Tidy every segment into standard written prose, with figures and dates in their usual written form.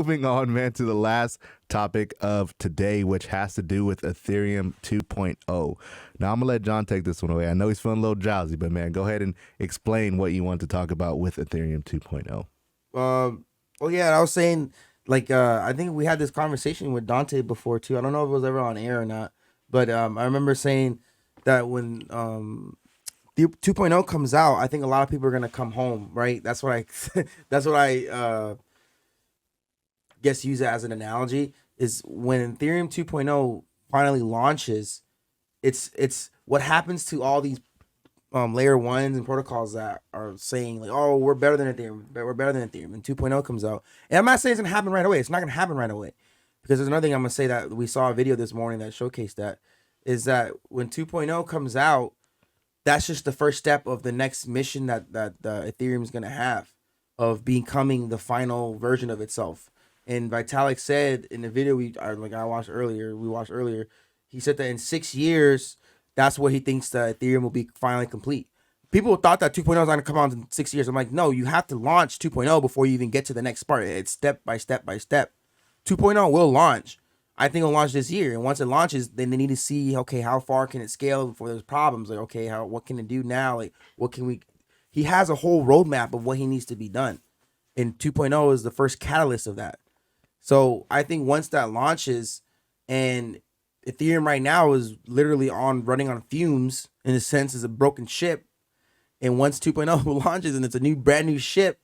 moving on, man, to the last topic of today, which has to do with Ethereum 2.0. Now, I'm going to let John take this one away. I know he's feeling a little drowsy, but, man, go ahead and explain what you want to talk about with Ethereum 2.0. Well, yeah, I was saying, like, I think we had this conversation with Dante before, too. I don't know if it was ever on air or not, but I remember saying that when the 2.0 comes out, I think a lot of people are going to come home, right? That's what I, that's what I guess use it as an analogy, is when Ethereum 2.0 finally launches, it's what happens to all these layer ones and protocols that are saying like, oh, we're better than Ethereum, we're better than Ethereum, and 2.0 comes out. And I'm not saying it's gonna happen right away. It's not gonna happen right away, because there's another thing I'm gonna say that we saw a video this morning that showcased that, is that when 2.0 comes out, that's just the first step of the next mission that Ethereum is gonna have, of becoming the final version of itself. And Vitalik said in the video we watched earlier, he said that in 6 years, that's what he thinks that Ethereum will be finally complete. People thought that 2.0 is going to come out in 6 years. I'm like, no, you have to launch 2.0 before you even get to the next part. It's step by step by step. 2.0 will launch. I think it'll launch this year. And once it launches, then they need to see, okay, how far can it scale before there's problems? Like, okay, what can it do now? Like, what can we... He has a whole roadmap of what he needs to be done. And 2.0 is the first catalyst of that. So I think once that launches, and Ethereum right now is literally running on fumes, in a sense, is a broken ship. And once 2.0 launches and it's a brand new ship,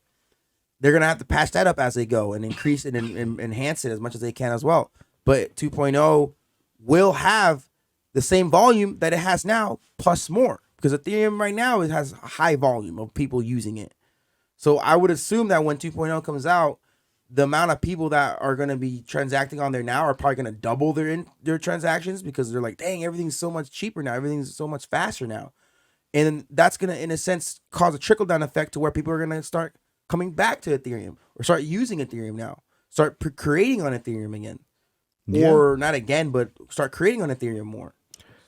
they're going to have to patch that up as they go and increase it and enhance it as much as they can as well. But 2.0 will have the same volume that it has now, plus more, because Ethereum right now, it has a high volume of people using it. So I would assume that when 2.0 comes out, the amount of people that are going to be transacting on there now are probably going to double their transactions, because they're like, dang, everything's so much cheaper now. Everything's so much faster now. And that's going to, in a sense, cause a trickle-down effect to where people are going to start coming back to Ethereum, or start using Ethereum now. Start creating on Ethereum again. Yeah. Or not again, but start creating on Ethereum more.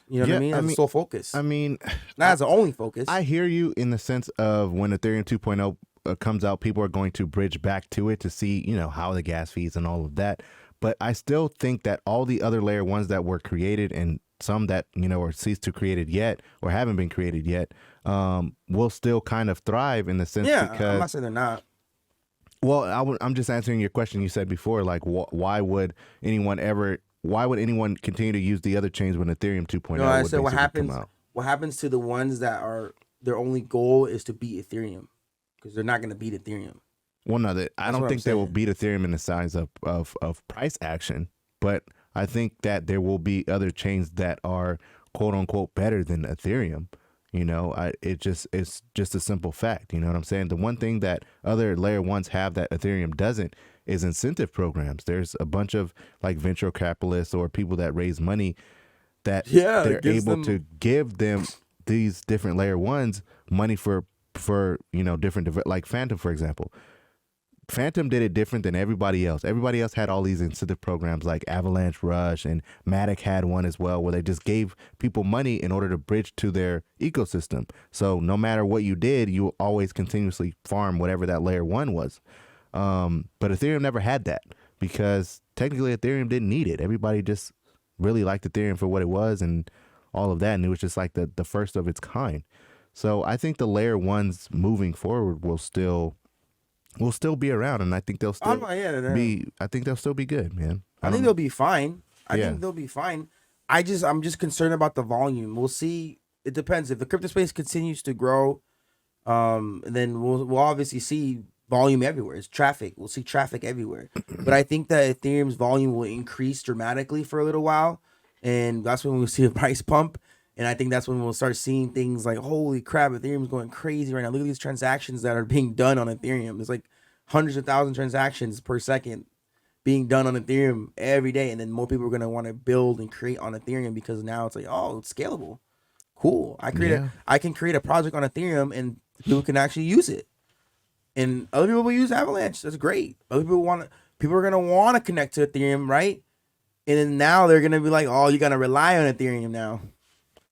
You know what I mean? As a sole focus. I mean, not as the only focus. I hear you in the sense of when Ethereum 2.0 comes out, people are going to bridge back to it to see, how the gas fees and all of that. But I still think that all the other layer ones that were created, and some that, are ceased to created yet or haven't been created yet, will still kind of thrive in the sense, because I'm not saying they're not. Well, I'm just answering your question you said before, like why would anyone continue to use the other chains when Ethereum 2.0 No, I said what happens to the ones that are, their only goal is to beat Ethereum, because they're not going to beat Ethereum. Well, no, I don't think they will beat Ethereum in the size of price action, but I think that there will be other chains that are quote unquote better than Ethereum. It's just a simple fact. You know what I'm saying? The one thing that other layer ones have that Ethereum doesn't is incentive programs. There's a bunch of like venture capitalists or people that raise money that they're able to give them these different layer ones money for different, like Phantom, for example. Phantom did it different than everybody else. Everybody else had all these incentive programs like Avalanche Rush, and Matic had one as well, where they just gave people money in order to bridge to their ecosystem. So no matter what you did, you will always continuously farm whatever that layer one was. But Ethereum never had that, because technically Ethereum didn't need it. Everybody just really liked Ethereum for what it was and all of that, and it was just like the first of its kind. So I think the layer ones moving forward will still be around, and I think they'll still be. I think they'll still be good, man. I think they'll be fine. I think they'll be fine. I'm just concerned about the volume. We'll see. It depends if the crypto space continues to grow. Then we'll obviously see volume everywhere. It's traffic. We'll see traffic everywhere. But I think that Ethereum's volume will increase dramatically for a little while, and that's when we'll see a price pump. And I think that's when we'll start seeing things like, holy crap, Ethereum's going crazy right now. Look at these transactions that are being done on Ethereum. There's like hundreds of thousands of transactions per second being done on Ethereum every day. And then more people are going to want to build and create on Ethereum, because now it's like, oh, it's scalable. Cool. I can create a project on Ethereum and people can actually use it. And other people will use Avalanche. That's great. Other people are going to want to connect to Ethereum, right? And then now they're going to be like, oh, you're going to rely on Ethereum now.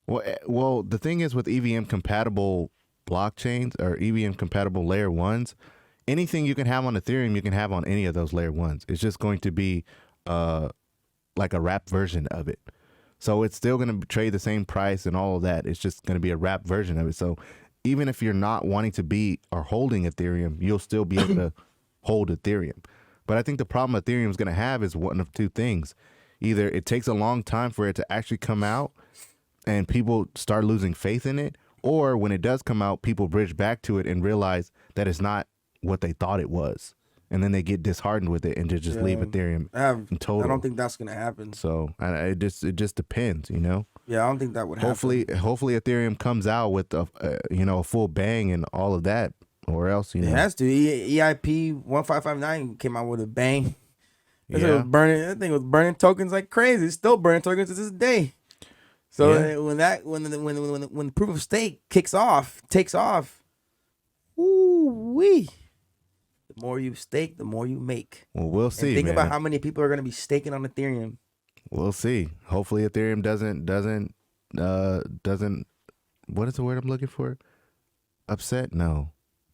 Well, the thing is with EVM compatible blockchains or EVM compatible layer ones, anything you can have on Ethereum, you can have on any of those layer ones. It's just going to be like a wrapped version of it. So it's still going to trade the same price and all of that. It's just going to be a wrapped version of it. So even if you're not wanting to be or holding Ethereum, you'll still be able to hold Ethereum. But I think the problem Ethereum is going to have is one of two things. Either it takes a long time for it to actually come out and people start losing faith in it, or when it does come out, people bridge back to it and realize that it's not what they thought it was. And then they get disheartened with it and just leave Ethereum in total. I don't think that's going to happen. So it just depends, you know? Yeah, I don't think that would happen. Hopefully Ethereum comes out with a full bang and all of that, or else, you know. It has to. EIP 1559 came out with a bang. Yeah. That thing was burning tokens like crazy. It's still burning tokens to this day. So when the proof of stake takes off, ooh-wee. The more you stake, the more you make. Well, we'll see. And think about how many people are going to be staking on Ethereum. We'll see. Hopefully Ethereum doesn't what is the word I'm looking for? Upset? No.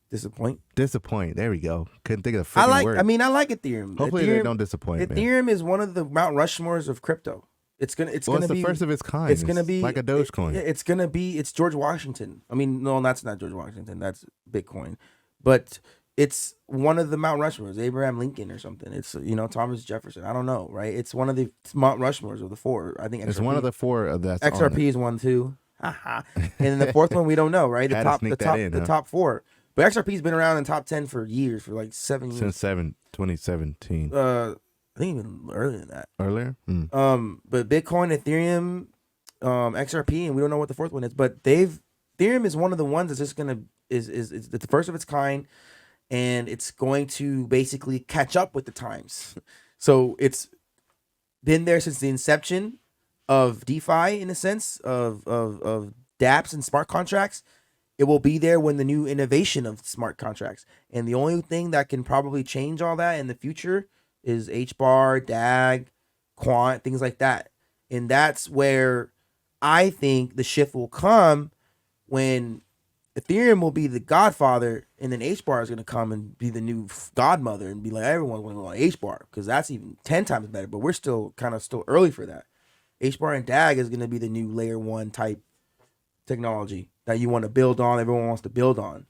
Disappoint. There we go. Couldn't think of the freaking word. I like Ethereum. Hopefully they don't disappoint. Ethereum is one of the Mount Rushmores of crypto. It's the first of its kind. It's gonna be like a Dogecoin. It's George Washington. I mean, no, that's not George Washington. That's Bitcoin. But it's one of the Mount Rushmores, Abraham Lincoln or something. It's Thomas Jefferson. I don't know, right? It's one of the Mount Rushmores of the four. I think it's one of the four of that. XRP is one too. And then the fourth one we don't know, right? The top four. But XRP's been around in top 10 for years, for like 7 years. Since 2017. I think even earlier than that. Earlier? But Bitcoin, Ethereum, XRP, and we don't know what the fourth one is. But Ethereum is one of the ones that's just gonna is the first of its kind, and it's going to basically catch up with the times. So it's been there since the inception of DeFi, in a sense of dApps and smart contracts. It will be there when the new innovation of smart contracts. And the only thing that can probably change all that in the future is HBAR, DAG, Quant, things like that. And that's where I think the shift will come, when Ethereum will be the godfather, and then HBAR is going to come and be the new godmother and be like, everyone's going to go on HBAR, because that's even 10 times better. But we're still early for that. HBAR and DAG is going to be the new layer one type technology that you want to build on. Everyone wants to build on.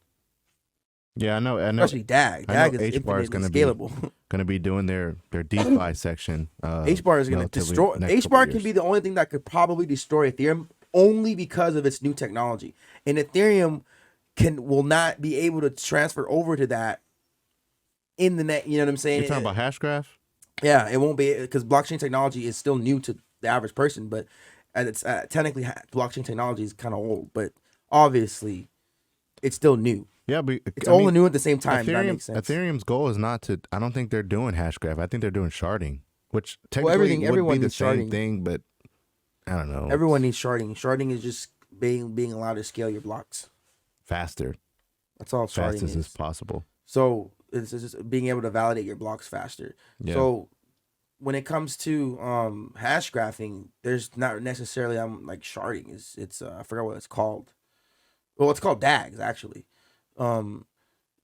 Yeah, I know. Especially DAG. DAG is infinitely scalable. Going to be doing their DeFi section. HBAR is going to destroy. HBAR can be the only thing that could probably destroy Ethereum, only because of its new technology. And Ethereum will not be able to transfer over to that in the net. You know what I'm saying? You're talking about Hashgraph? Yeah, it won't be, because blockchain technology is still new to the average person, but it's technically blockchain technology is kind of old, but obviously it's still new. Yeah, but it's all new at the same time. That makes sense. Ethereum's goal is not to. I don't think they're doing Hashgraph. I think they're doing sharding, which technically would be the same thing, but I don't know. Everyone needs sharding. Sharding is just being allowed to scale your blocks faster. That's all sharding is. Fastest as possible. So it's just being able to validate your blocks faster. Yeah. So when it comes to hash graphing, there's not necessarily like sharding. It's I forgot what it's called. Well, it's called DAGs actually.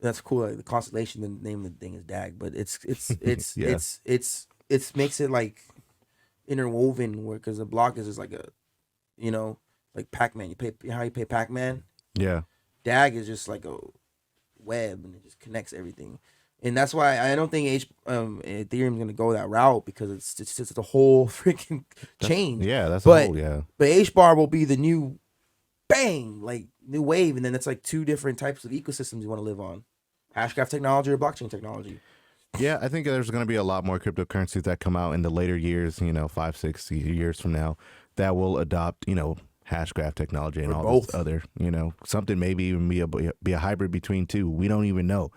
That's cool. Like the constellation, the name of the thing is DAG, but it's yeah. it's makes it like interwoven, where, because the block is just like a, like Pac-Man. You pay Pac-Man. Yeah. DAG is just like a web, and it just connects everything. And that's why I don't think Ethereum's gonna go that route, because it's just a whole freaking chain. But HBAR will be the new bang, like new wave, and then it's like two different types of ecosystems you want to live on: Hashgraph technology or blockchain technology. Yeah, I think there's going to be a lot more cryptocurrencies that come out in the later years, 5-6 years from now, that will adopt, Hashgraph technology and all this other, something maybe even be a hybrid between two. We don't even know.